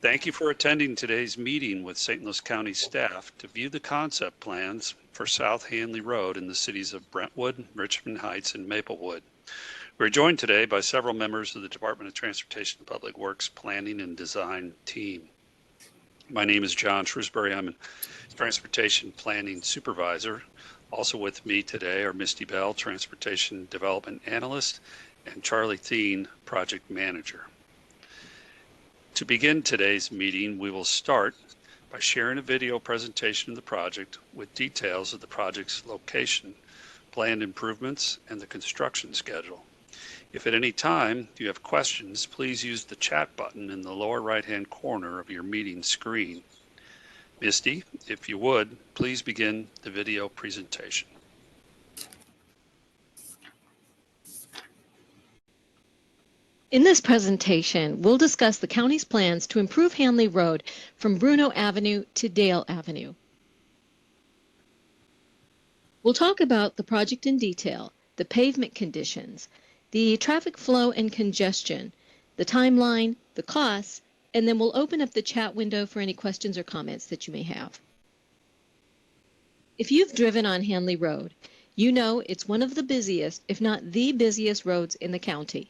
Thank you for attending today's meeting with St. Louis County staff to view the concept plans for South Hanley Road in the cities of Brentwood, Richmond Heights, and Maplewood. We're joined today by several members of the Department of Transportation and Public Works Planning and Design team. My name is John Shrewsbury. I'm a Transportation Planning Supervisor. Also with me today are Misty Bell, Transportation Development Analyst, and Charlie Thien, Project Manager. To begin today's meeting, we will start by sharing a video presentation of the project with details of the project's location, planned improvements, and the construction schedule. If at any time you have questions, please use the chat button in the lower right-hand corner of your meeting screen. Misty, if you would, please begin the video presentation. In this presentation, we'll discuss the county's plans to improve Hanley Road from Bruno Avenue to Dale Avenue. We'll talk about the project in detail, the pavement conditions, the traffic flow and congestion, the timeline, the costs, and then we'll open up the chat window for any questions or comments that you may have. If you've driven on Hanley Road, you know it's one of the busiest, if not the busiest roads in the county.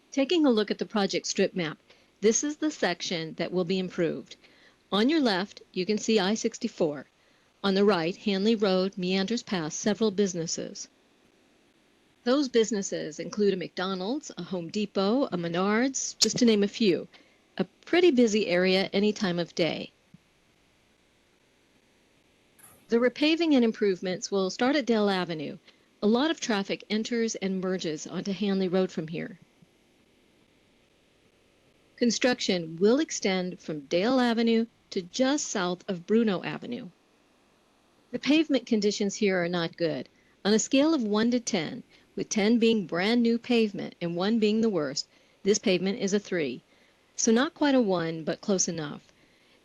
Taking a look at the project strip map, this is the section that will be improved. On your left, you can see I-64. On the right, Hanley Road meanders past several businesses. Those businesses include a McDonald's, a Home Depot, a Menards, just to name a few. A pretty busy area any time of day. The repaving and improvements will start at Dale Avenue. A lot of traffic enters and merges onto Hanley Road from here. Construction will extend from Dale Avenue to just south of Bruno Avenue. The pavement conditions here are not good. On a scale of 1 to 10, with 10 being brand new pavement and 1 being the worst, this pavement is a 3. So not quite a 1, but close enough.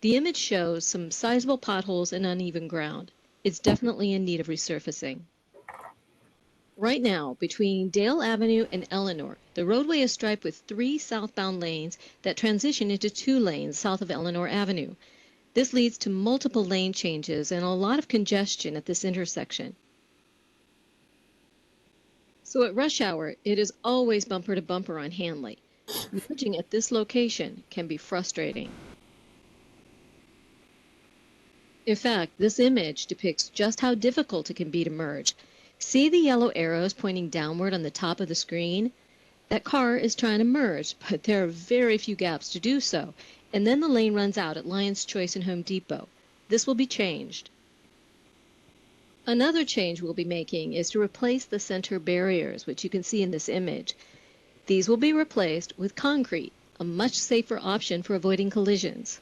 The image shows some sizable potholes and uneven ground. It's definitely in need of resurfacing. Right now, between Dale Avenue and Eleanor, the roadway is striped with 3 southbound lanes that transition into 2 lanes south of Eleanor Avenue. This leads to multiple lane changes and a lot of congestion at this intersection. So at rush hour, it is always bumper to bumper on Hanley. Merging at this location can be frustrating. In fact, this image depicts just how difficult it can be to merge. See the yellow arrows pointing downward on the top of the screen? That car is trying to merge, but there are very few gaps to do so, and then the lane runs out at Lion's Choice and Home Depot. This will be changed. Another change we'll be making is to replace the center barriers, which you can see in this image. These will be replaced with concrete, a much safer option for avoiding collisions.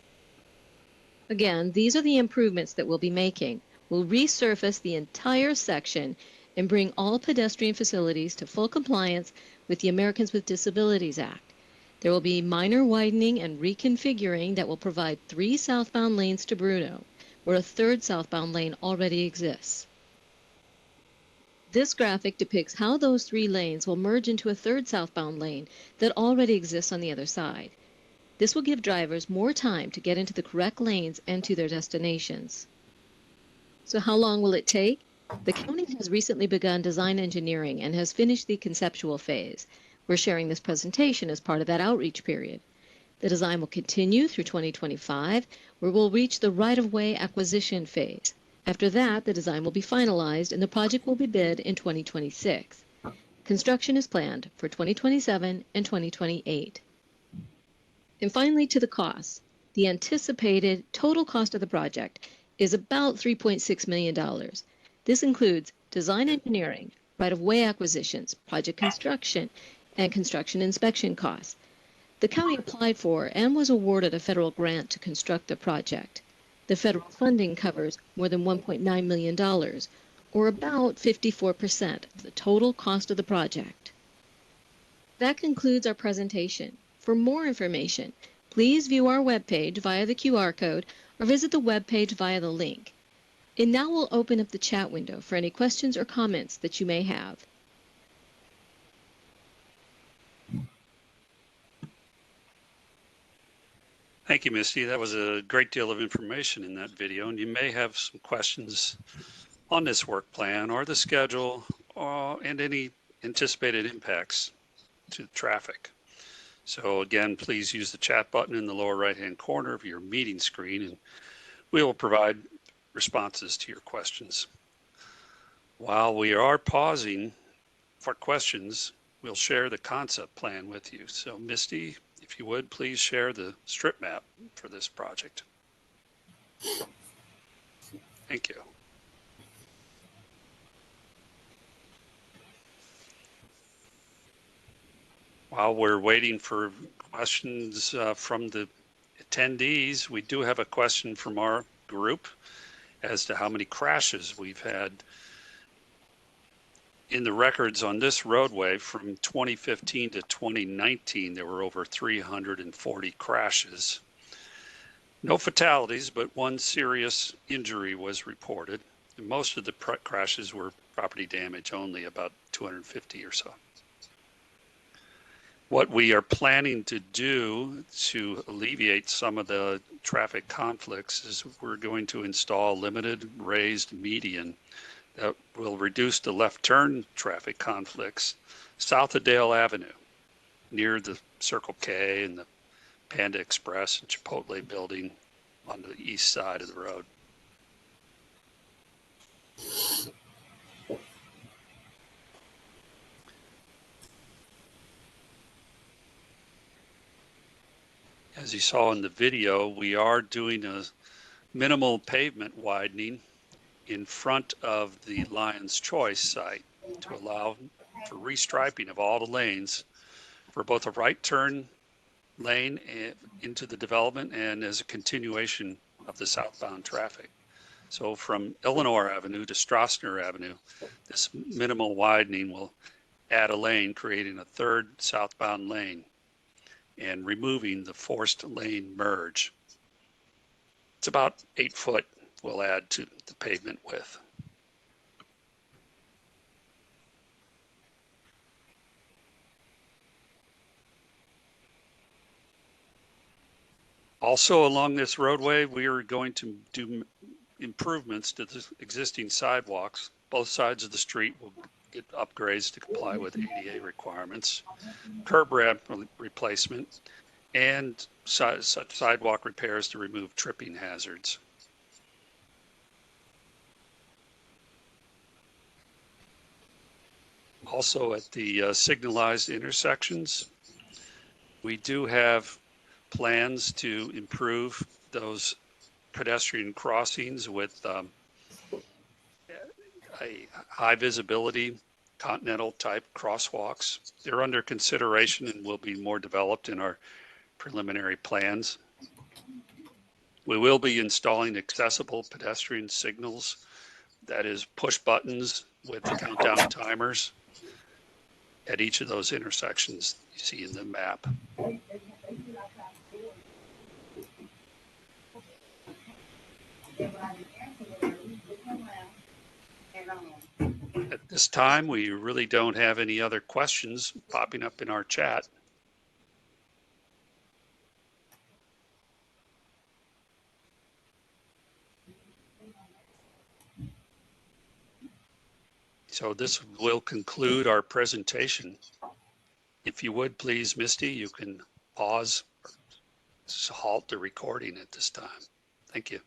Again, these are the improvements that we'll be making. We'll resurface the entire section and bring all pedestrian facilities to full compliance with the Americans with Disabilities Act. There will be minor widening and reconfiguring that will provide 3 southbound lanes to Bruno, where a 3rd southbound lane already exists. This graphic depicts how those 3 lanes will merge into a 3rd southbound lane that already exists on the other side. This will give drivers more time to get into the correct lanes and to their destinations. So how long will it take? The county has recently begun design engineering and has finished the conceptual phase. We're sharing this presentation as part of that outreach period. The design will continue through 2025, where we'll reach the right-of-way acquisition phase. After that, the design will be finalized and the project will be bid in 2026. Construction is planned for 2027 and 2028. And finally, to the costs. The anticipated total cost of the project is about $3.6 million. This includes design engineering, right-of-way acquisitions, project construction, and construction inspection costs. The county applied for and was awarded a federal grant to construct the project. The federal funding covers more than $1.9 million, or about 54% of the total cost of the project. That concludes our presentation. For more information, please view our webpage via the QR code or visit the webpage via the link. And now we'll open up the chat window for any questions or comments that you may have. Thank you, Misty. That was a great deal of information in that video, and you may have some questions on this work plan or the schedule and any anticipated impacts to traffic. So again, please use the chat button in the lower right-hand corner of your meeting screen, and we will provide responses to your questions. While we are pausing for questions, we'll share the concept plan with you. So Misty, if you would, please share the strip map for this project. Thank you. While we're waiting for questions from the attendees, we do have a question from our group as to how many crashes we've had in the records on this roadway. From 2015 to 2019, there were over 340 crashes. No fatalities, but one serious injury was reported. And most of the crashes were property damage only, about 250 or so. What we are planning to do to alleviate some of the traffic conflicts is we're going to install limited raised median that will reduce the left turn traffic conflicts south of Dale Avenue, near the Circle K and the Panda Express and Chipotle building on the east side of the road. As you saw in the video, we are doing a minimal pavement widening in front of the Lion's Choice site to allow for restriping of all the lanes for both a right turn lane into the development and as a continuation of the southbound traffic. So from Eleanor Avenue to Stroessner Avenue, this minimal widening will add a lane, creating a third southbound lane and removing the forced lane merge. It's about 8 foot we'll add to the pavement width. Also along this roadway, we are going to do improvements to the existing sidewalks. Both sides of the street will get upgrades to comply with ADA requirements, curb ramp replacement, and such sidewalk repairs to remove tripping hazards. Also at the signalized intersections, we do have plans to improve those pedestrian crossings with a high visibility continental type crosswalks. They're under consideration and will be more developed in our preliminary plans. We will be installing accessible pedestrian signals, that is push buttons with the countdown timers at each of those intersections you see in the map. At this time, we really don't have any other questions popping up in our chat. So this will conclude our presentation. If you would please, Misty, you can pause or halt the recording at this time. Thank you.